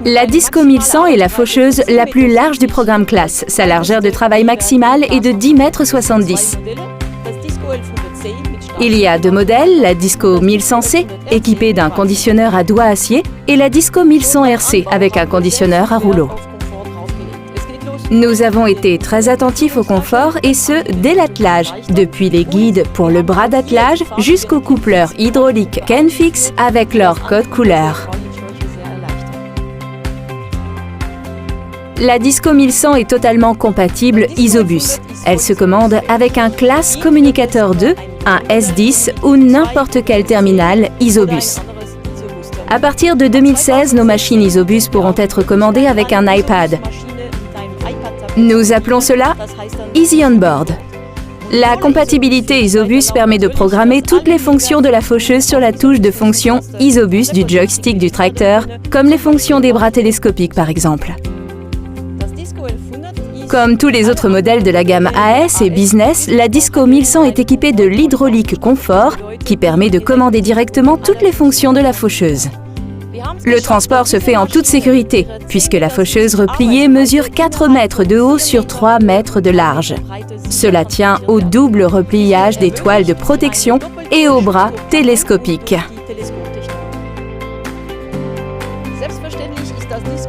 La Disco 1100 est la faucheuse la plus large du programme classe. Sa largeur de travail maximale est de 10,70 m. Il y a deux modèles, la Disco 1100C, équipée d'un conditionneur à doigt acier, et la Disco 1100RC, avec un conditionneur à rouleau. Nous avons été très attentifs au confort, et ce, dès l'attelage, depuis les guides pour le bras d'attelage jusqu'aux coupleurs hydrauliques Kenfix avec leur code couleur. La Disco 1100 est totalement compatible Isobus. Elle se commande avec un Class Communicator 2, un S10 ou n'importe quel terminal Isobus. À partir de 2016, nos machines Isobus pourront être commandées avec un iPad. Nous appelons cela Easy On Board. La compatibilité Isobus permet de programmer toutes les fonctions de la faucheuse sur la touche de fonction Isobus du joystick du tracteur, comme les fonctions des bras télescopiques par exemple. Comme tous les autres modèles de la gamme AS et Business, la Disco 1100 est équipée de l'hydraulique Confort qui permet de commander directement toutes les fonctions de la faucheuse. Le transport se fait en toute sécurité, puisque la faucheuse repliée mesure 4 mètres de haut sur 3 mètres de large. Cela tient au double repliage des toiles de protection et aux bras télescopiques.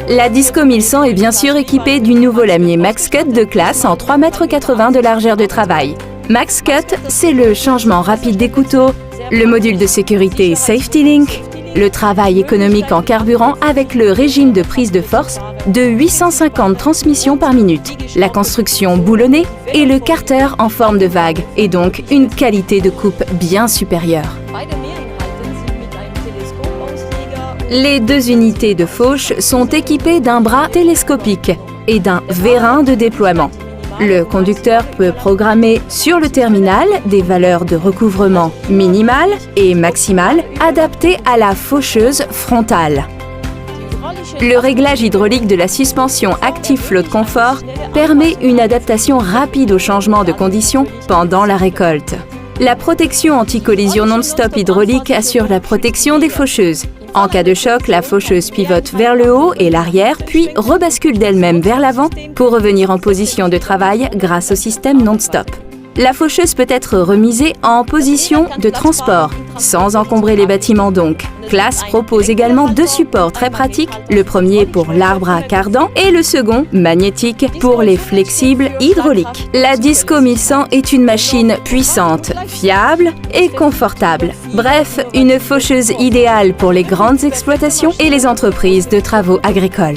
La Disco 1100 est bien sûr équipée du nouveau lamier MaxCut de classe en 3,80 m de largeur de travail. MaxCut, c'est le changement rapide des couteaux, le module de sécurité Safety Link, le travail économique en carburant avec le régime de prise de force de 850 transmissions par minute, la construction boulonnée et le carter en forme de vague, et donc une qualité de coupe bien supérieure. Les deux unités de fauche sont équipées d'un bras télescopique et d'un vérin de déploiement. Le conducteur peut programmer sur le terminal des valeurs de recouvrement minimales et maximales adaptées à la faucheuse frontale. Le réglage hydraulique de la suspension Active Float Comfort permet une adaptation rapide au changement de conditions pendant la récolte. La protection anti-collision non-stop hydraulique assure la protection des faucheuses. En cas de choc, la faucheuse pivote vers le haut et l'arrière, puis rebascule d'elle-même vers l'avant pour revenir en position de travail grâce au système non-stop. La faucheuse peut être remisée en position de transport, sans encombrer les bâtiments donc. Class propose également deux supports très pratiques, le premier pour l'arbre à cardan et le second, magnétique, pour les flexibles hydrauliques. La Disco 1100 est une machine puissante, fiable et confortable. Bref, une faucheuse idéale pour les grandes exploitations et les entreprises de travaux agricoles.